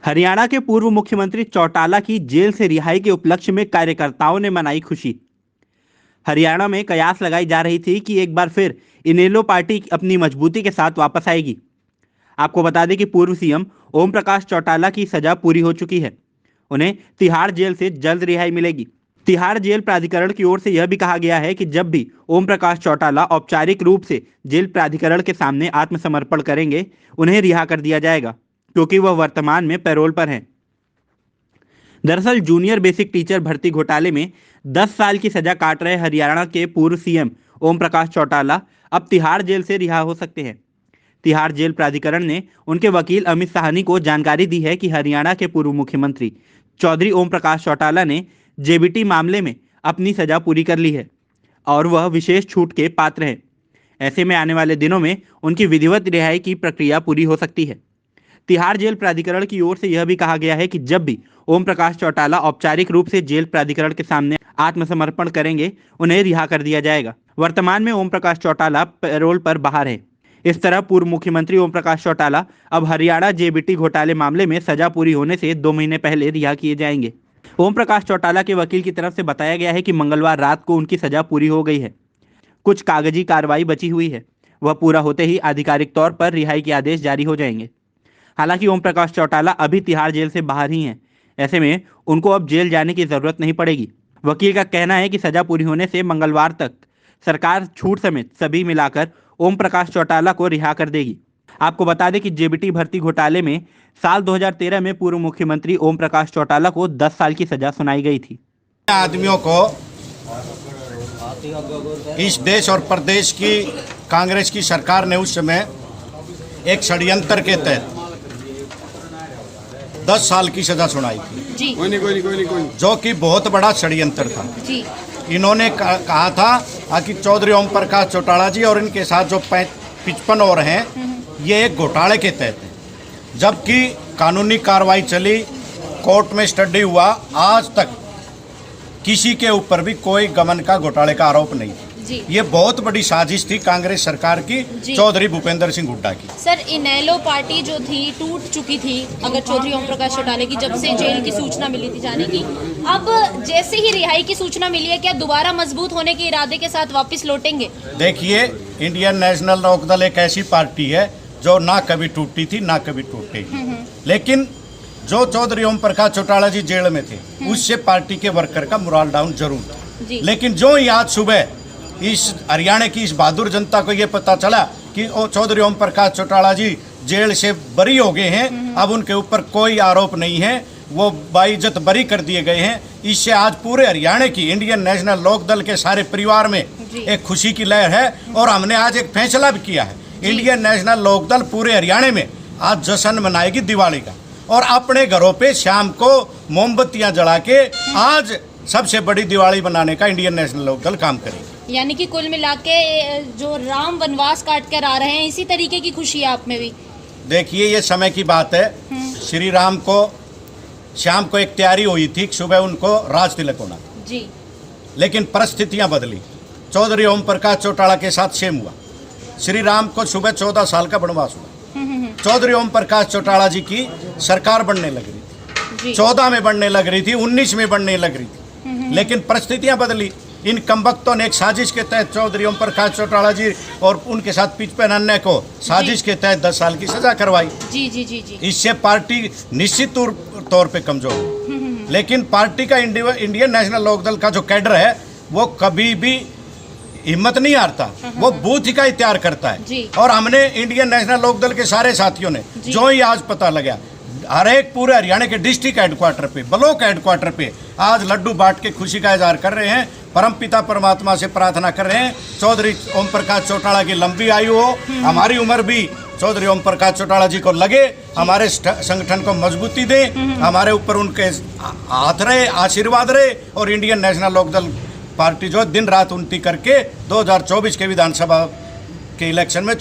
हरियाणा के पूर्व मुख्यमंत्री चौटाला की जेल से रिहाई के उपलक्ष्य में कार्यकर्ताओं ने मनाई खुशी। हरियाणा में कयास लगाई जा रही थी कि एक बार फिर इनेलो पार्टी अपनी मजबूती के साथ वापस आएगी। आपको बता दें कि पूर्व सीएम ओम प्रकाश चौटाला की सजा पूरी हो चुकी है। उन्हें तिहाड़ जेल से जल्द रिहाई मिलेगी। तिहाड़ जेल प्राधिकरण की ओर से यह भी कहा गया है कि जब भी ओम प्रकाश चौटाला औपचारिक रूप से जेल प्राधिकरण के सामने आत्मसमर्पण करेंगे, उन्हें रिहा कर दिया जाएगा, क्योंकि वह वर्तमान में पैरोल पर हैं। दरअसल जूनियर बेसिक टीचर भर्ती घोटाले में 10 साल की सजा काट रहे हरियाणा के पूर्व सीएम ओम प्रकाश चौटाला अब तिहाड़ जेल से रिहा हो सकते हैं। तिहाड़ जेल प्राधिकरण ने उनके वकील अमित साहनी को जानकारी दी है कि हरियाणा के पूर्व मुख्यमंत्री चौधरी ओम प्रकाश चौटाला ने जेबीटी मामले में अपनी सजा पूरी कर ली है और वह विशेष छूट के पात्र हैं। ऐसे में आने वाले दिनों में उनकी विधिवत रिहाई की प्रक्रिया पूरी हो सकती है। तिहाड़ जेल प्राधिकरण की ओर से यह भी कहा गया है कि जब भी ओम प्रकाश चौटाला औपचारिक रूप से जेल प्राधिकरण के सामने आत्मसमर्पण करेंगे, उन्हें रिहा कर दिया जाएगा। वर्तमान में ओम प्रकाश चौटाला पैरोल पर बाहर है। इस तरह पूर्व मुख्यमंत्री ओम प्रकाश चौटाला अब हरियाणा जेबीटी घोटाले मामले में सजा पूरी होने से 2 महीने पहले रिहा किए जाएंगे। ओम प्रकाश चौटाला के वकील की तरफ से बताया गया है कि मंगलवार रात को उनकी सजा पूरी हो गई है। कुछ कागजी कार्रवाई बची हुई है। वह पूरा होते ही आधिकारिक तौर पर रिहाई के आदेश जारी हो जाएंगे। हालांकि ओम प्रकाश चौटाला अभी तिहाड़ जेल से बाहर ही हैं। ऐसे में उनको अब जेल जाने की जरूरत नहीं पड़ेगी। वकील का कहना है कि सजा पूरी होने से मंगलवार तक सरकार छूट समेत सभी मिलाकर ओम प्रकाश चौटाला को रिहा कर देगी। आपको बता दें कि जेबीटी भर्ती घोटाले में साल 2013 में पूर्व मुख्यमंत्री ओम प्रकाश चौटाला को 10 साल की सजा सुनाई गई थी। आदमियों को इस देश और प्रदेश की कांग्रेस की सरकार ने उस समय एक षड्यंत्र के तहत 10 साल की सजा सुनाई थी जी। कोई जो कि बहुत बड़ा षड्यंत्र था जी। इन्होंने कहा था कि चौधरी ओम प्रकाश चौटाला जी और इनके साथ जो 55 और हैं, ये एक घोटाले के तहत है। जबकि कानूनी कार्रवाई चली, कोर्ट में स्टडी हुआ, आज तक किसी के ऊपर भी कोई गबन का घोटाले का आरोप नहीं। ये बहुत बड़ी साजिश थी कांग्रेस सरकार की, चौधरी भूपेंद्र सिंह हुड्डा की। सर, इनेलो पार्टी जो थी टूट चुकी थी अगर चौधरी ओम प्रकाश चौटाला की, जब से जेल की सूचना मिली थी जाने की। अब जैसे ही रिहाई की सूचना मिली है, क्या दोबारा मजबूत होने के इरादे के साथ वापस लौटेंगे? देखिए, इंडियन नेशनल लोकदल एक ऐसी पार्टी है जो ना कभी टूटी थी ना कभी टूटेगी। लेकिन जो चौधरी ओम प्रकाश चौटाला जी जेल में थे, उससे पार्टी के वर्कर का मोरल डाउन जरूर था। लेकिन जो ही आज सुबह इस हरियाणा की इस बहादुर जनता को ये पता चला कि चौधरी ओम प्रकाश चौटाला जी जेल से बरी हो गए हैं, अब उनके ऊपर कोई आरोप नहीं है, वो बाइज्जत बरी कर दिए गए हैं, इससे आज पूरे हरियाणा की इंडियन नेशनल लोकदल के सारे परिवार में एक खुशी की लहर है। और हमने आज एक फैसला भी किया है, इंडियन नेशनल लोकदल पूरे हरियाणा में आज जश्न मनाएगी दिवाली का, और अपने घरों पे शाम को मोमबत्तियां जला के आज सबसे बड़ी दिवाली बनाने का इंडियन नेशनल लोकदल काम करेगी। यानी कि कुल मिला के जो राम वनवास काट कर आ रहे हैं, इसी तरीके की खुशी है आप में भी? देखिए, ये समय की बात है। श्री राम को शाम को एक तैयारी हुई थी, सुबह उनको राज तिलक होना जी, लेकिन परिस्थितियां बदली। चौधरी ओम प्रकाश चौटाला के साथ सेम हुआ। श्री राम को सुबह 14 साल का वनवास हुआ। चौधरी ओम प्रकाश चौटाला जी की सरकार बनने लग रही थी, 14 में बनने लग रही थी, 19 में बनने लग रही थी, लेकिन परिस्थितियां बदली। इन कमबख्तों ने एक साजिश के तहत चौधरी ओम प्रकाश चौटाला जी और उनके साथ 55 अन्य को साजिश के तहत 10 साल की सजा करवाई। जी जी जी जी। इससे पार्टी निश्चित तौर पे कमजोर हुई। लेकिन पार्टी का इंडियन नेशनल लोकदल का जो कैडर है, वो कभी भी हिम्मत नहीं हारता, वो बूथ ही का तैयार करता है। और हमने इंडियन नेशनल लोकदल के सारे साथियों ने जो ही आज पता लगा, हर एक पूरे हरियाणा के डिस्ट्रिक्ट हेडक्वार्टर पे, ब्लॉक हेडक्वार्टर पे आज लड्डू बांट के खुशी का इजहार कर रहे हैं। परमपिता परमात्मा से प्रार्थना कर रहे हैं चौधरी ओम प्रकाश चौटाला की लंबी आयु हो, हमारी उम्र भी चौधरी ओम प्रकाश चौटाला जी को लगे, हमारे संगठन को मजबूती दे, हमारे ऊपर उनके हाथ रहे, आशीर्वाद रहे, और इंडियन नेशनल लोकदल पार्टी जो दिन रात उन्नति करके 2024 के विधानसभा के इलेक्शन में